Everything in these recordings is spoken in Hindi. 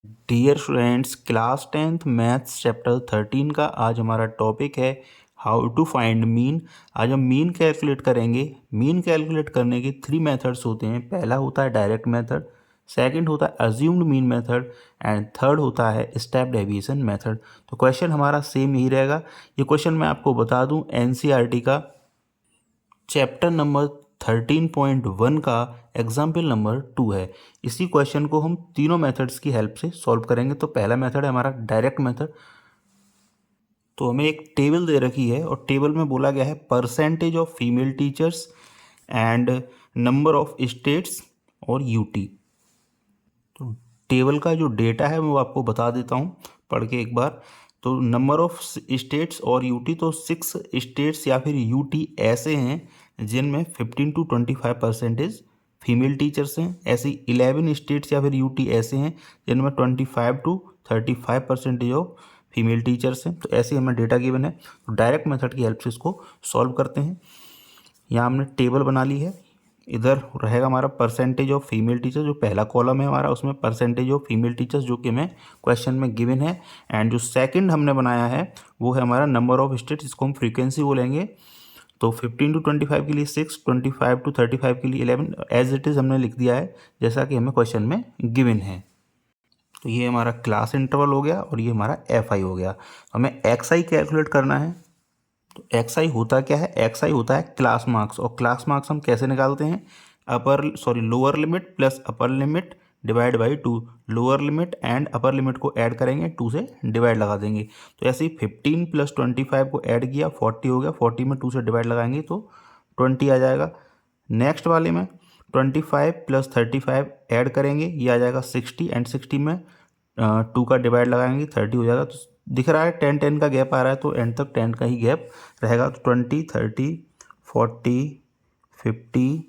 Dear students, class 10th maths chapter 13 का आज हमारा टॉपिक है हाउ टू फाइंड मीन। आज हम मीन कैलकुलेट करेंगे। मीन कैलकुलेट करने के 3 मेथड्स होते हैं। पहला होता है डायरेक्ट मेथड, सेकंड होता है assumed mean method and third होता है स्टेप डेविएशन मेथड। तो क्वेश्चन हमारा सेम ही रहेगा। ये क्वेश्चन मैं आपको बता दूं एनसीईआरटी का चैप्टर नंबर 13.1 का एग्जाम्पल नंबर 2 है। इसी क्वेश्चन को हम तीनों मेथड्स की हेल्प से सॉल्व करेंगे। तो पहला मेथड है हमारा डायरेक्ट मेथड। तो हमें एक टेबल दे रखी है और टेबल में बोला गया है percentage of female teachers and number of states और यूटी। तो टेबल का जो डेटा है वो आपको बता देता हूँ पढ़ के एक बार। तो नंबर ऑफ स्टेट्स और यूटी, तो 6 स्टेट्स या फिर यूटी ऐसे हैं जिनमें 15 to 25% फीमेल टीचर्स हैं। ऐसे 11 स्टेट्स या फिर यूटी ऐसे हैं जिनमें 25 to 35% ऑफ फीमेल टीचर्स हैं। तो ऐसे हमें डेटा गिवन है। तो डायरेक्ट मेथड की हेल्प से इसको सॉल्व करते हैं। यहाँ हमने टेबल बना ली है। इधर रहेगा हमारा परसेंटेज ऑफ फीमेल टीचर, जो पहला कॉलम है हमारा उसमें परसेंटेज ऑफ फीमेल टीचर्स जो कि हमें क्वेश्चन में गिवन है। एंड जो सेकंड हमने बनाया है वो है हमारा नंबर ऑफ स्टेट्स, इसको हम फ्रीक्वेंसी बोलेंगे। तो 15 to 25 के लिए 6, 25 to 35 के लिए 11, एज इट इज़ हमने लिख दिया है जैसा कि हमें क्वेश्चन में गिवन है। तो ये हमारा क्लास इंटरवल हो गया और ये हमारा एफ आई हो गया। हमें एक्स आई कैलकुलेट करना है। तो एक्स आई होता क्या है? एक्स आई होता है क्लास मार्क्स। और क्लास मार्क्स हम कैसे निकालते हैं? Lower limit plus upper limit divide by 2। Lower limit and upper limit को ऐड करेंगे, 2 से डिवाइड लगा देंगे। तो ऐसे ही 15 + 25 को ऐड किया, 40 हो गया। 40 में 2 से डिवाइड लगाएंगे तो 20 आ जाएगा। नेक्स्ट वाले में 25 + 35 ऐड करेंगे, ये आ जाएगा 60 एंड 60 में 2 का डिवाइड लगाएंगे, 30 हो जाएगा। तो दिख रहा है 10 का गैप आ रहा है, तो एंड तक 10 का ही गैप रहेगा। तो 20, 30, 40, 50,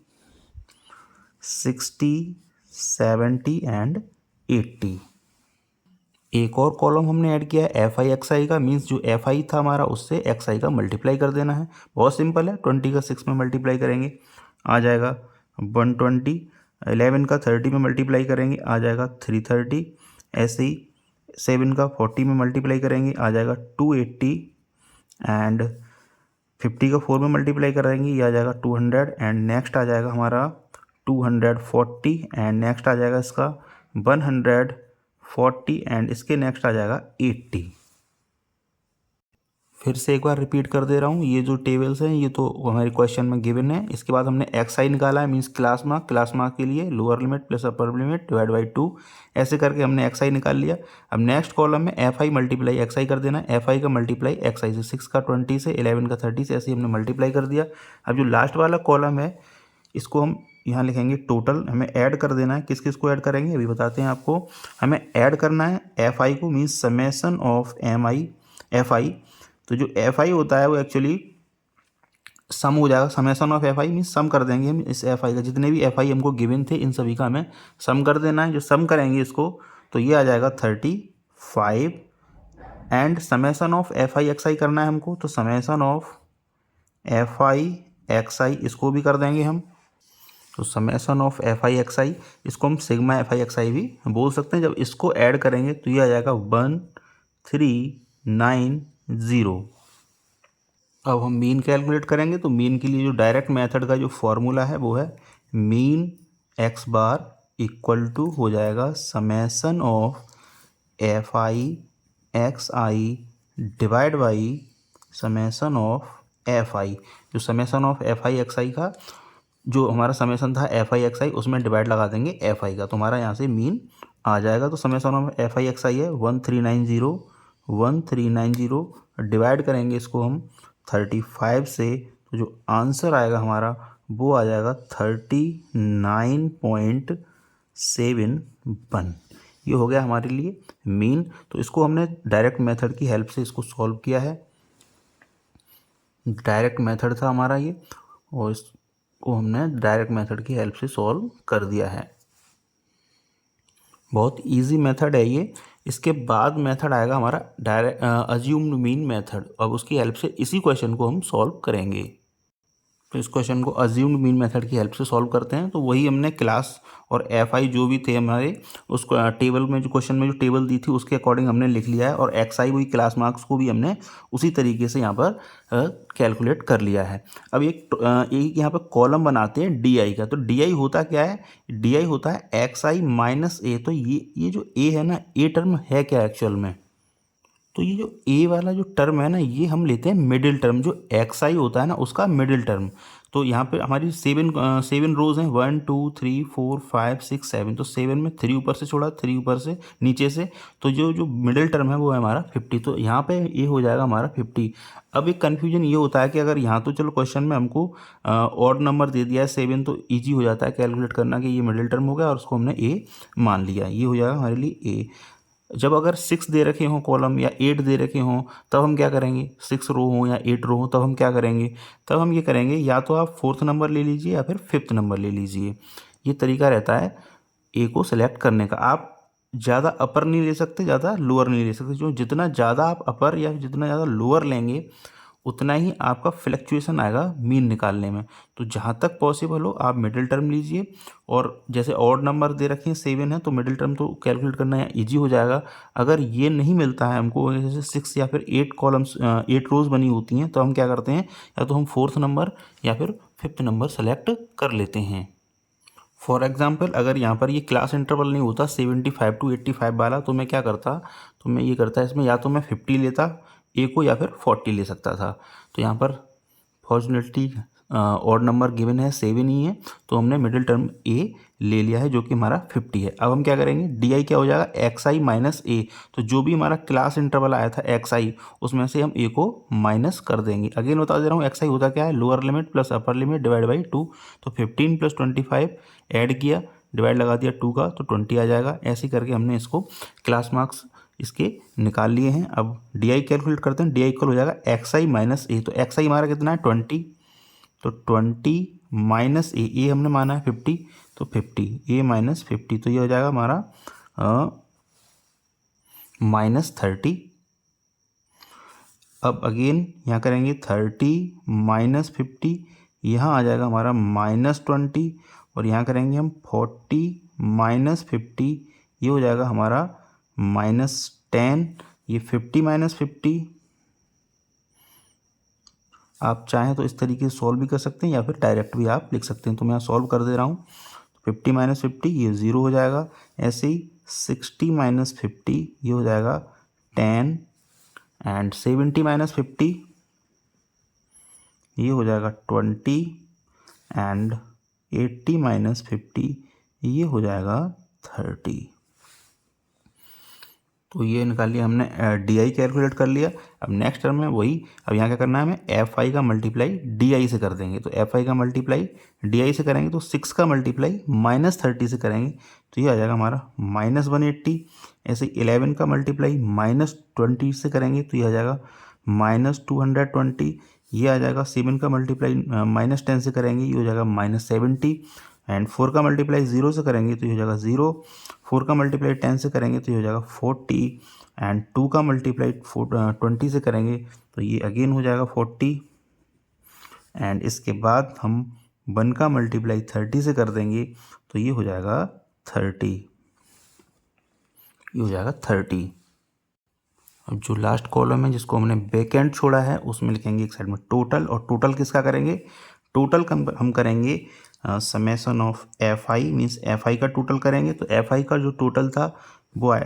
60, 70 एंड 80। एक और कॉलम हमने ऐड किया है एफ आई एक्स आई का। मीन्स जो एफ आई था हमारा उससे एक्स आई का मल्टीप्लाई कर देना है। बहुत सिंपल है। 20 का 6 में मल्टीप्लाई करेंगे, आ जाएगा 120। 11 का 30 में मल्टीप्लाई करेंगे, आ जाएगा 330। ऐसे ही 7 का 40 में मल्टीप्लाई करेंगे, आ जाएगा 280। एंड 50 का 4 में मल्टीप्लाई करेंगे, ये आ जाएगा 200। एंड नेक्स्ट आ जाएगा हमारा 240। एंड नेक्स्ट आ जाएगा इसका 140। एंड इसके नेक्स्ट आ जाएगा 80। फिर से एक बार रिपीट कर दे रहा हूँ, ये जो टेबल्स हैं ये तो हमारे क्वेश्चन में गिवन है। इसके बाद हमने एक्स आई निकाला है, means class mark. Class mark के लिए lower limit plus upper limit divide by 2, ऐसे करके हमने एक्स आई निकाल लिया। अब नेक्स्ट कॉलम में एफ आई मल्टीप्लाई एक्स आई कर देना है। एफ आई का मल्टीप्लाई एक्स आई से 6 का 20 से, 11 का 30 से, ऐसे ही हमने मल्टीप्लाई कर दिया। अब जो लास्ट वाला कॉलम है इसको हम यहाँ लिखेंगे टोटल। हमें ऐड कर देना है। किस किस को ऐड करेंगे अभी बताते हैं आपको। हमें ऐड करना है एफ आई को, means summation of M I F I. तो जो एफ आई होता है वो एक्चुअली सम हो जाएगा। Summation of F I means sum कर देंगे हम इस एफ आई का। जितने भी एफ आई हमको गिवन थे इन सभी का हमें सम कर देना है। जो सम करेंगे इसको तो ये आ जाएगा 35। And summation of F I X I करना है हमको, तो summation of F I X I इसको भी कर देंगे हम। तो summation of F I X I, इसको हम sigma F I X I भी बोल सकते हैं। जब इसको ऐड करेंगे तो ये आ जाएगा 1390। अब हम मीन कैलकुलेट करेंगे। तो मीन के लिए जो डायरेक्ट मेथड का जो फॉर्मूला है वो है mean X bar equal to हो जाएगा summation of F I X I divide by summation of F I. जो summation of F I X I का जो हमारा समेसन था एफ आई एक्स आई, उसमें डिवाइड लगा देंगे एफ आई का, तो हमारा यहाँ से मीन आ जाएगा। तो summation of F I X I है 1390। डिवाइड करेंगे इसको हम 35 से, तो जो आंसर आएगा हमारा वो आ जाएगा 39.71। ये हो गया हमारे लिए मीन। तो इसको हमने डायरेक्ट मेथड की हेल्प से इसको सॉल्व किया है। डायरेक्ट मेथड था हमारा ये, और इसको हमने डायरेक्ट मेथड की हेल्प से सॉल्व कर दिया है। बहुत इजी मेथड है ये। इसके बाद मेथड आएगा हमारा डायरेक्ट अज्यूम्ड मीन मेथड। अब उसकी हेल्प से इसी क्वेश्चन को हम सॉल्व करेंगे। तो इस क्वेश्चन को अज्यूम्ड मीन मेथड की हेल्प से सॉल्व करते हैं। तो वही हमने क्लास और एफ आई जो भी थे हमारे उस टेबल में, जो क्वेश्चन में जो टेबल दी थी उसके अकॉर्डिंग हमने लिख लिया है, और एक्स आई वही क्लास मार्क्स को भी हमने उसी तरीके से यहाँ पर कैलकुलेट कर लिया है। अब एक यहाँ पर कॉलम बनाते हैं डी आई का। तो डी आई होता क्या है, डी आई होता है एक्स आई माइनस ए। तो ये जो ए है ना, ए टर्म है क्या एक्चुअल में, तो ये जो ए वाला जो टर्म है ना, ये हम लेते हैं मिडिल टर्म, जो एक्स आई होता है ना उसका मिडिल टर्म। तो यहाँ पे हमारी सेवन रोज हैं, 1 2 3 4 5 6 7। तो 7 में 3 ऊपर से छोड़ा, 3 ऊपर से नीचे से, तो जो जो मिडिल टर्म है वो है हमारा 50। तो यहाँ पे ये हो जाएगा हमारा 50। अब एक कन्फ्यूजन ये होता है कि अगर यहाँ तो चलो क्वेश्चन में हमको ऑड नंबर दे दिया है 7, तो ईजी हो जाता है कैलकुलेट करना कि ये मिडिल टर्म हो गया और उसको हमने ए मान लिया, ये हो जाएगा हमारे लिए ए। जब अगर 6 दे रखे हों कॉलम या 8 दे रखे हों, तब हम क्या करेंगे, 6 रो हो या 8 रो हो, तब हम क्या करेंगे, तब हम ये करेंगे या तो आप 4th नंबर ले लीजिए या फिर 5th नंबर ले लीजिए। ये तरीका रहता है ए को सिलेक्ट करने का। आप ज़्यादा अपर नहीं ले सकते, ज़्यादा लोअर नहीं ले सकते। जो जितना ज़्यादा आप अपर या जितना ज़्यादा लोअर लेंगे उतना ही आपका फ्लक्चुएशन आएगा मीन निकालने में। तो जहाँ तक पॉसिबल हो आप मिडिल टर्म लीजिए, और जैसे ऑड नंबर दे रखे हैं 7 है तो मिडिल टर्म तो कैलकुलेट करना ईजी हो जाएगा। अगर ये नहीं मिलता है हमको, जैसे 6 या फिर 8 कॉलम्स 8 रोज बनी होती हैं, तो हम क्या करते हैं, या तो हम 4th नंबर या फिर 5th नंबर सेलेक्ट कर लेते हैं। फॉर एग्जाम्पल अगर यहाँ पर ये क्लास इंटरवल नहीं होता 75 to 85 वाला, तो मैं क्या करता, तो मैं ये करता इसमें या तो मैं 50 लेता ए को या फिर 40 ले सकता था। तो यहाँ पर फॉर्चुनेटली ऑड नंबर गिवन है 7 ही है, तो हमने मिडिल टर्म ए ले लिया है जो कि हमारा 50 है। अब हम क्या करेंगे, डी आई क्या हो जाएगा, एक्स आई माइनस ए। तो जो भी हमारा क्लास इंटरवल आया था एक्स आई, उसमें से हम ए को माइनस कर देंगे। अगेन बता दे रहा हूँ, एक्स आई होता क्या है, lower limit plus upper limit divide by 2। तो 15 + 25 ऐड किया, डिवाइड लगा दिया 2 का, तो 20 आ जाएगा। ऐसे करके हमने इसको क्लास मार्क्स इसके निकाल लिए हैं। अब डी आई कैलकुलेट करते हैं, डी आई इक्वल हो जाएगा एक्स आई माइनस ए। तो एक्स आई हमारा कितना है 20, तो 20 माइनस ए हमने माना है 50, तो 50 ए माइनस 50, तो ये हो जाएगा हमारा -30। अब अगेन यहाँ करेंगे 30 माइनस 50, यहाँ आ जाएगा हमारा -20, और यहाँ करेंगे हम 40 माइनस 50, ये हो जाएगा हमारा -10। ये 50 माइनस 50 आप चाहें तो इस तरीके से सॉल्व भी कर सकते हैं या फिर डायरेक्ट भी आप लिख सकते हैं। तो मैं यहाँ सॉल्व कर दे रहा हूँ। 50 माइनस 50 ये 0 हो जाएगा। ऐसे ही 60 माइनस 50 ये हो जाएगा 10, एंड 70 माइनस 50 ये हो जाएगा 20, एंड 80 माइनस 50 ये हो जाएगा 30। तो ये निकाल लिया हमने, डी आई कैलकुलेट कर लिया। अब नेक्स्ट टर्म में वही, अब यहाँ क्या करना है हमें, एफ आई का मल्टीप्लाई डी आई से कर देंगे। तो एफ आई का मल्टीप्लाई डी आई से करेंगे तो 6 का मल्टीप्लाई -30 से करेंगे, तो ये आ जाएगा हमारा -180। ऐसे 11 का मल्टीप्लाई -20 से करेंगे तो ये आ जाएगा -220। ये आ जाएगा 7 का मल्टीप्लाई -10 से करेंगे, ये हो जाएगा -70। एंड 4 का मल्टीप्लाई 0 से करेंगे तो ये हो जाएगा 0। 4 का मल्टीप्लाई 10 से करेंगे तो ये हो जाएगा 40। एंड 2 का मल्टीप्लाई 20 से करेंगे तो ये अगेन हो जाएगा 40। एंड इसके बाद हम 1 का मल्टीप्लाई 30 से कर देंगे तो ये हो जाएगा 30, ये हो जाएगा 30। अब जो लास्ट कॉलम है जिसको हमने वैकेंट छोड़ा है उसमें लिखेंगे एक साइड में टोटल, और टोटल किसका करेंगे, टोटल हम करेंगे summation of F I, means F I का टोटल करेंगे। तो एफ आई का जो टोटल था वो आ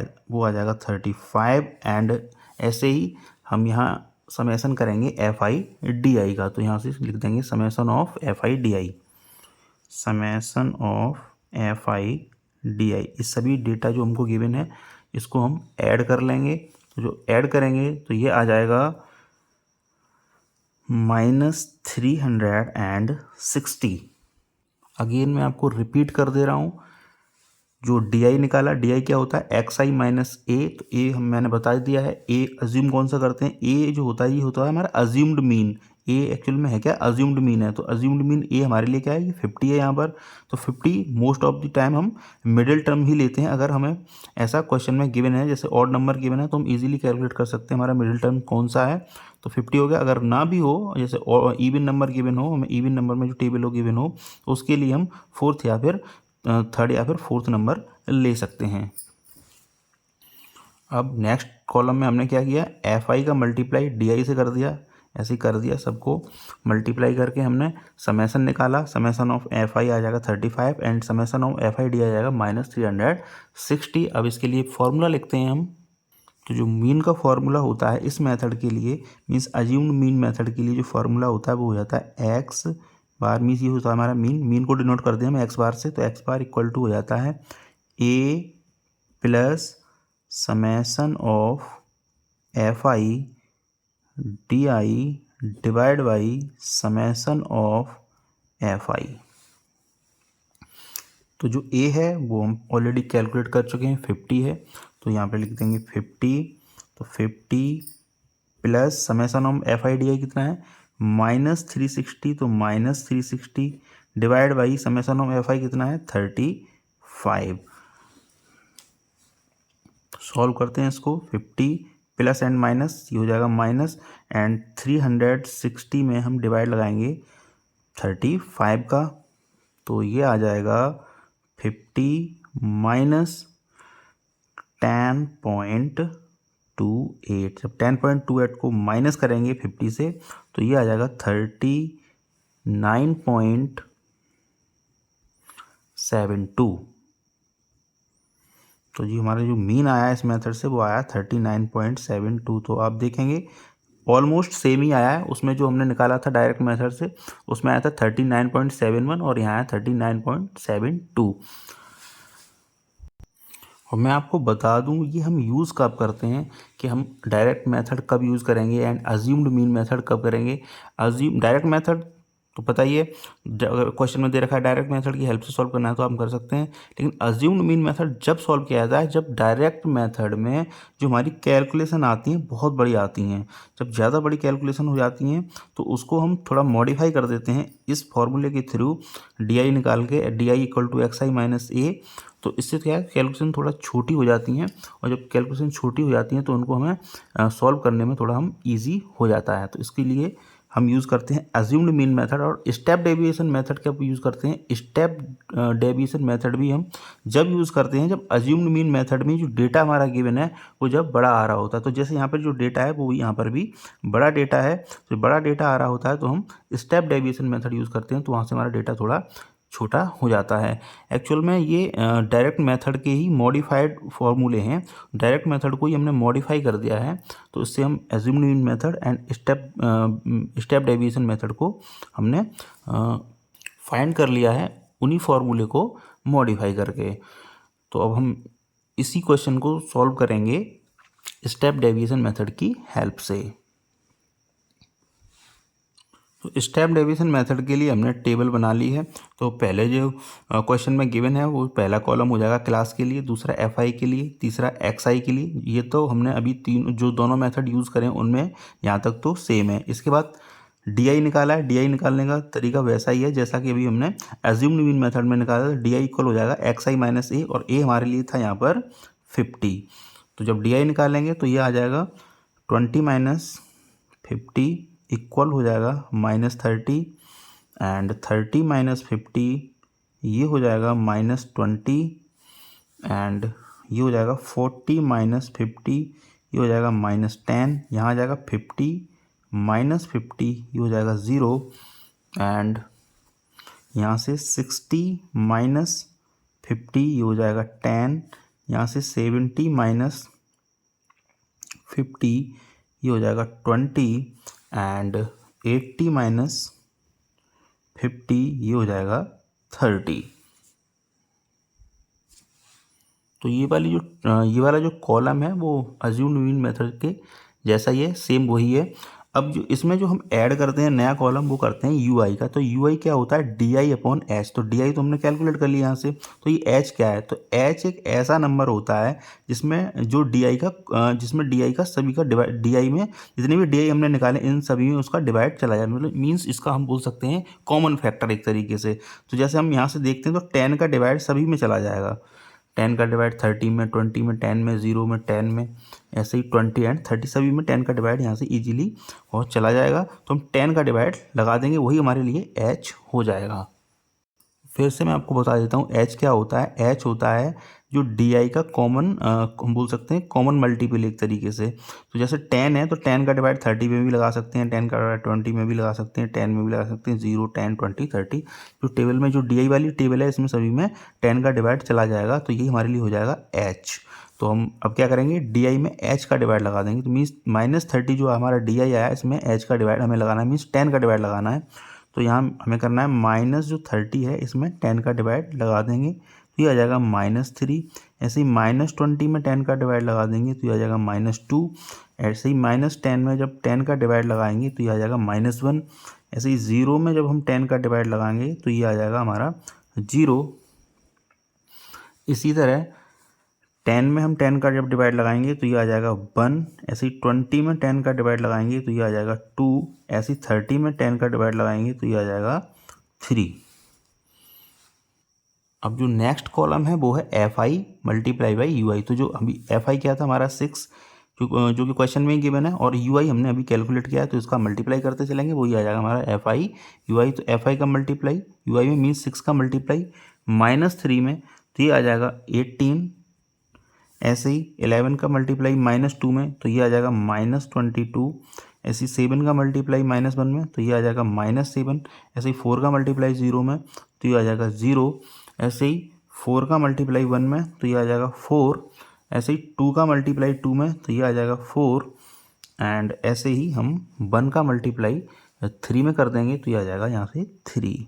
जाएगा 35। एंड ऐसे ही हम यहाँ समेसन करेंगे एफ आई डी आई का। तो यहाँ से लिख देंगे summation of F I D I, summation of F I D आई। इस सभी डेटा जो हमको गिवन है इसको हम ऐड कर लेंगे। तो जो ऐड करेंगे तो ये आ जाएगा -360। अगेन मैं आपको रिपीट कर दे रहा हूँ, जो डी आई निकाला, डी आई क्या होता है, एक्स आई माइनस ए। तो ए मैंने बता दिया है। ए अज्यूम कौन सा करते हैं, ए जो होता है ये होता है हमारा अज्यूम्ड मीन। ए एक्चुअल में है क्या, अज्यूम्ड मीन है। तो अज्यूम्ड मीन ए हमारे लिए क्या है, ये 50 है यहाँ पर। तो 50 मोस्ट ऑफ द टाइम हम मिडिल टर्म ही लेते हैं। अगर हमें ऐसा क्वेश्चन में गिवन है, जैसे ऑड नंबर गिवन है, तो हम इजीली कैलकुलेट कर सकते हैं हमारा मिडिल टर्म कौन सा है। तो 50 हो गया। अगर ना भी हो, जैसे इवन नंबर गिवन हो, हमें इवन नंबर में जो टेबल हो गिवन हो, तो उसके लिए हम फोर्थ या फिर थर्ड या फिर फोर्थ नंबर ले सकते हैं। अब नेक्स्ट कॉलम में हमने क्या किया, एफ आई का मल्टीप्लाई डी आई से कर दिया। ऐसे ही कर दिया, सबको मल्टीप्लाई करके हमने समेसन निकाला। समेसन ऑफ एफ आई आ जाएगा 35 and summation of F I D आ जाएगा -360। अब इसके लिए फॉर्मूला लिखते हैं हम। तो जो मीन का फॉर्मूला होता है इस मेथड के लिए, मीन्स अज्यूम्ड मीन मेथड के लिए जो फॉर्मूला होता है वो हो जाता है एक्स बार, मीन्स ये होता है हमारा मीन को डिनोट कर दें हम एक्स बार से। तो एक्स बार इक्वल टू हो जाता है A plus summation of F I D I divide by summation of F I. तो जो ए है वो हम ऑलरेडी कैलकुलेट कर चुके हैं, 50 है। तो यहाँ पे लिख देंगे 50। तो 50 plus summation of F I D आई कितना है, -360। तो -360 divide by summation of F आई कितना है, 35। सॉल्व करते हैं इसको। 50 प्लस एंड माइनस, ये हो जाएगा माइनस, एंड 360 में हम डिवाइड लगाएंगे 35 का। तो ये आ जाएगा 50 माइनस 10.28। जब 10.28 को माइनस करेंगे 50 से, तो ये आ जाएगा 39.72। तो जी हमारा जो मीन आया इस मेथड से वो आया 39.72। तो आप देखेंगे ऑलमोस्ट सेम ही आया है। उसमें जो हमने निकाला था डायरेक्ट मेथड से, उसमें आया था 39.71 और यहाँ आया 39.72। और मैं आपको बता दूं ये हम यूज़ कब करते हैं, कि हम डायरेक्ट मेथड कब यूज़ करेंगे एंड अज्यूम्ड मीन मेथड कब करेंगे। डायरेक्ट मेथड तो पता ही है, अगर क्वेश्चन में दे रखा है डायरेक्ट मेथड की हेल्प से सॉल्व करना है तो हम कर सकते हैं। लेकिन अज्यूम्ड मीन मेथड जब सॉल्व किया जाता है जब डायरेक्ट मेथड में जो हमारी कैलकुलेशन आती हैं बहुत बड़ी आती हैं। जब ज़्यादा बड़ी कैलकुलेशन हो जाती हैं तो उसको हम थोड़ा मॉडिफाई कर देते हैं इस फॉर्मूले के थ्रू, डी आई निकाल के, D I equal to X I minus A. तो इससे क्या है, कैलकुलेशन थोड़ा छोटी हो जाती हैं, और जब कैलकुलेशन छोटी हो जाती हैं तो उनको हमें सॉल्व करने में थोड़ा हम ईजी हो जाता है। तो इसके लिए हम यूज़ करते हैं अज्यूम्ड मीन मेथड। और स्टेप डेविएशन मेथड कब यूज़ करते हैं, स्टेप डेविएशन मेथड भी हम जब यूज़ करते हैं जब अज्यूम्ड मीन मेथड में जो डेटा हमारा गिवन है वो जब बड़ा आ रहा होता है। तो जैसे यहाँ पर जो डेटा है वो यहाँ पर भी बड़ा डेटा है, तो बड़ा डेटा आ रहा होता है तो हम स्टेप डेविएशन मेथड यूज़ करते हैं, तो वहाँ से हमारा डेटा थोड़ा छोटा हो जाता है। एक्चुअल में ये डायरेक्ट मेथड के ही मॉडिफाइड फॉर्मूले हैं। डायरेक्ट मेथड को ही हमने मॉडिफाई कर दिया है, तो इससे हम assumed mean method and step deviation method को हमने फाइंड कर लिया है उन्हीं फॉर्मूले को मॉडिफाई करके। तो अब हम इसी क्वेश्चन को सॉल्व करेंगे स्टेप डेविएशन मेथड की हेल्प से। तो स्टेप डेविएशन मेथड के लिए हमने टेबल बना ली है। तो पहले जो क्वेश्चन में गिवन है वो पहला कॉलम हो जाएगा क्लास के लिए, दूसरा एफ आई के लिए, तीसरा एक्स आई के लिए। ये तो हमने अभी तीन जो दोनों मेथड यूज़ करें उनमें यहाँ तक तो सेम है। इसके बाद डी आई निकाला है। डी आई निकालने का तरीका वैसा ही है जैसा कि अभी हमने एज्यूम्ड मीन मेथड में निकाला था। डी आई इक्वल हो जाएगा एक्स आई माइनस ए, और ए हमारे लिए था यहाँ पर 50। तो जब डी आई निकालेंगे तो ये आ जाएगा 20 माइनस 50 इक्वल हो जाएगा -30, एंड 30 माइनस 50 ये हो जाएगा -20, एंड ये हो जाएगा 40 माइनस 50 ये हो जाएगा -10। यहाँ आ जाएगा 50 माइनस 50 ये हो जाएगा 0, एंड यहाँ से 60 माइनस 50 ये हो जाएगा 10। यहाँ से 70 माइनस 50 ये हो जाएगा 20, एंड 80 माइनस 50 ये हो जाएगा 30। तो ये वाला जो कॉलम है वो अज्यूम्ड मीन मेथड के जैसा ही है, सेम वही है। अब जो इसमें जो हम ऐड करते हैं नया कॉलम वो करते हैं यू आई का। तो यू आई क्या होता है, डी आई अपॉन एच। तो डी आई तो हमने कैलकुलेट कर लिया यहाँ से। तो ये एच क्या है, तो एच एक ऐसा नंबर होता है जिसमें जो डी आई का जिसमें डी आई का सभी का डिवाइड, डी आई में जितने भी डी आई हमने निकाले इन सभी में उसका डिवाइड चला जाए, मतलब मीन्स इसका हम बोल सकते हैं कॉमन फैक्टर एक तरीके से। तो जैसे हम यहाँ से देखते हैं तो 10 का डिवाइड सभी में चला जाएगा। 10 का डिवाइड 30 में, 20 में, 10 में, 0 में, 10 में, ऐसे ही 20 एंड 30 सभी में 10 का डिवाइड यहाँ से इजीली और चला जाएगा। तो हम 10 का डिवाइड लगा देंगे, वही हमारे लिए एच हो जाएगा। फिर से मैं आपको बता देता हूँ एच क्या होता है। एच होता है जो डी आई का कॉमन हम बोल सकते हैं कॉमन मल्टीपल एक तरीके से। तो जैसे 10 है तो 10 का डिवाइड 30 में भी लगा सकते हैं, 10 का डिवाइड 20 में भी लगा सकते हैं, 10 में भी लगा सकते हैं, 0, 10, 20, 30। जो टेबल में जो डी आई वाली टेबल है इसमें सभी में 10 का डिवाइड चला जाएगा, तो ये हमारे लिए हो जाएगा एच। तो हम अब क्या करेंगे, डी आई में एच का डिवाइड लगा देंगे। तो मीन्स -30 जो हमारा डी आई आया इसमें एच का डिवाइड हमें लगाना है, मीन्स 10 का डिवाइड लगाना है। तो यहाँ हमें करना है माइनस जो 30 है इसमें 10 का डिवाइड लगा देंगे, तो ये आ जाएगा -3। ऐसे ही -20 में 10 का डिवाइड लगा देंगे तो ये आ जाएगा -2। ऐसे ही -10 में जब 10 का डिवाइड लगाएंगे तो ये आ जाएगा -1। ऐसे ही 0 में जब हम 10 का डिवाइड लगाएंगे तो ये आ जाएगा हमारा 0। इसी तरह 10 में हम 10 का जब डिवाइड लगाएंगे तो ये आ जाएगा 1। ऐसे ही 20 में 10 का डिवाइड लगाएंगे तो ये आ जाएगा 2। ऐसे ही 30 में 10 का डिवाइड लगाएंगे तो ये आ जाएगा 3। अब जो नेक्स्ट कॉलम है वो है F I multiply by U I. तो जो अभी एफ आई क्या था हमारा 6, जो कि क्वेश्चन में ही गिवन है, और यू आई हमने अभी कैलकुलेट किया है, तो इसका मल्टीप्लाई करते चलेंगे, वही आ जाएगा हमारा एफ आई यू आई। तो एफ आई का मल्टीप्लाई यू आई में मीन्स 6 का मल्टीप्लाई -3 में, तो ये आ जाएगा 18। ऐसे ही 11 का मल्टीप्लाई -2 में, तो ये आ जाएगा -22। ऐसे ही 7 का मल्टीप्लाई -1 में, तो ये आ जाएगा -7। ऐसे ही 4 का मल्टीप्लाई 0 में, तो ये आ जाएगा 0। ऐसे ही 4 का मल्टीप्लाई 1 में, तो ये आ जाएगा 4। ऐसे ही 2 का मल्टीप्लाई 2 में, तो ये आ जाएगा 4। एंड ऐसे ही हम 1 का मल्टीप्लाई 3 में कर देंगे, तो ये आ जाएगा यहाँ से 3।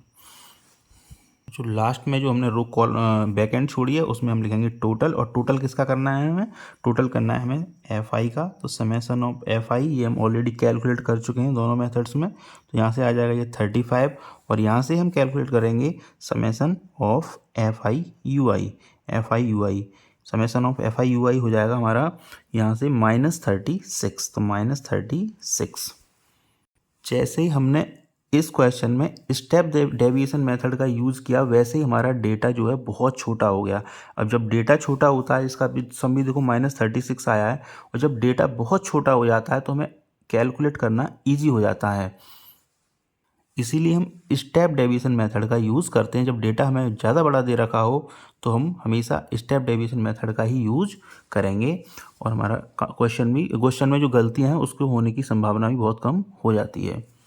जो लास्ट में जो हमने रो कॉल बैक एंड छोड़ी है उसमें हम लिखेंगे टोटल। और टोटल किसका करना है हमें, टोटल करना है हमें एफ आई का। तो समेसन ऑफ एफ आई ये हम ऑलरेडी कैलकुलेट कर चुके हैं दोनों मेथड्स में। तो यहाँ से आ जाएगा ये 35, और यहाँ से हम कैलकुलेट करेंगे summation of F I U I. F I U I summation of F I U I हो जाएगा हमारा यहाँ से -36। तो -36। जैसे ही हमने इस क्वेश्चन में स्टेप डेविएशन मेथड का यूज़ किया, वैसे ही हमारा डेटा जो है बहुत छोटा हो गया। अब जब डेटा छोटा होता है, इसका भी सम भी देखो -36 आया है, और जब डेटा बहुत छोटा हो जाता है तो हमें कैलकुलेट करना इजी हो जाता है। इसीलिए हम स्टेप डेविएशन मेथड का यूज़ करते हैं। जब डेटा हमें ज़्यादा बड़ा दे रखा हो तो हम हमेशा स्टेप डेविएशन मेथड का ही यूज करेंगे, और हमारा क्वेश्चन में जो गलतियाँ हैं उसके होने की संभावना भी बहुत कम हो जाती है।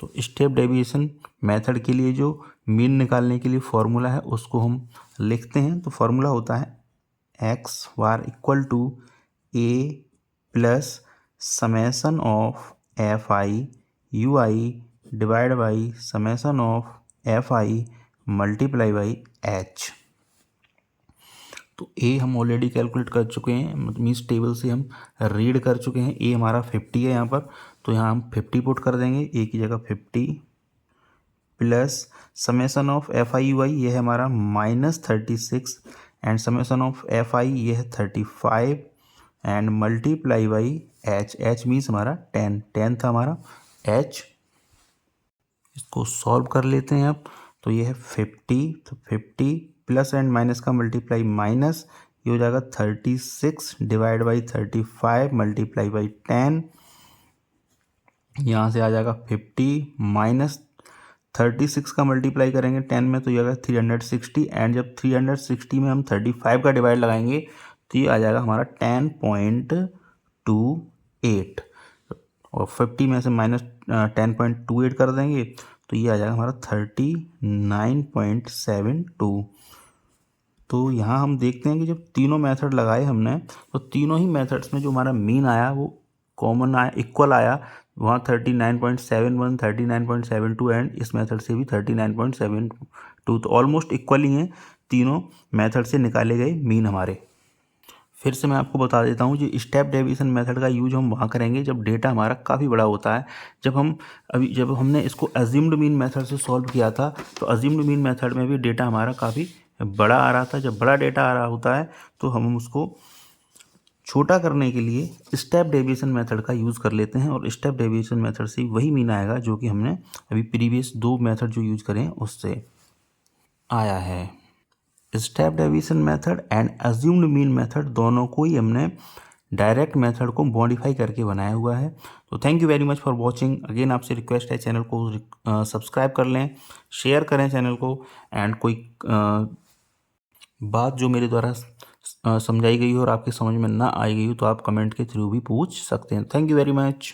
तो स्टेप डेविएशन मेथड के लिए जो मीन निकालने के लिए फॉर्मूला है उसको हम लिखते हैं। तो फॉर्मूला होता है X bar equal to A plus summation of F I U I divide by summation of F I multiply by H. तो ए हम ऑलरेडी कैलकुलेट कर चुके हैं, मीन्स टेबल से हम रीड कर चुके हैं। ए हमारा 50 है यहाँ पर, तो यहाँ हम 50 पुट कर देंगे, ए की जगह 50 plus summation of F I U I ये है हमारा -36 and summation of F I ये है 35 and multiply by H. H means हमारा 10 था हमारा एच। इसको सॉल्व कर लेते हैं अब। तो ये है 50, तो 50 प्लस एंड माइनस का मल्टीप्लाई माइनस, ये हो जाएगा 36 डिवाइड बाई 35 मल्टीप्लाई बाई 10। यहाँ से आ जाएगा 50 माइनस 36 का मल्टीप्लाई करेंगे 10 में, तो ये आएगा 360। एंड जब 360 में हम 35 का डिवाइड लगाएंगे तो ये आ जाएगा हमारा 10.28, और 50 में से माइनस 10.28 कर देंगे तो ये आ जाएगा हमारा 39.72। तो यहाँ हम देखते हैं कि जब तीनों मेथड लगाए हमने तो तीनों ही मेथड्स में जो हमारा मीन आया वो कॉमन आया, इक्वल आया। वहाँ 39.71, 39.72 एंड इस मेथड से भी 39.72, तो ऑलमोस्ट इक्वल ही हैं तीनों मेथड से निकाले गए मीन हमारे। फिर से मैं आपको बता देता हूँ, जो स्टेप डेविएशन मेथड का यूज हम वहाँ करेंगे जब डेटा हमारा काफ़ी बड़ा होता है। जब हमने इसको अज्यूम्ड मीन मेथड से सॉल्व किया था, तो अज्यूम्ड मीन मेथड में भी डेटा हमारा काफ़ी बड़ा आ रहा था। जब बड़ा डेटा आ रहा होता है तो हम उसको छोटा करने के लिए स्टेप डेविएशन मेथड का यूज़ कर लेते हैं, और स्टेप डेविएशन मेथड से वही मीन आएगा जो कि हमने अभी प्रीवियस 2 मेथड जो यूज करें उससे आया है। Step deviation method and assumed mean method दोनों को ही हमने डायरेक्ट मेथड को मॉडिफाई करके बनाया हुआ है। तो thank you very much for watching. Again आपसे रिक्वेस्ट है, चैनल को सब्सक्राइब कर लें, शेयर करें चैनल को, एंड कोई बात जो मेरे द्वारा समझाई गई हो और आपके समझ में ना आई गई हो तो आप कमेंट के थ्रू भी पूछ सकते हैं। Thank you very much.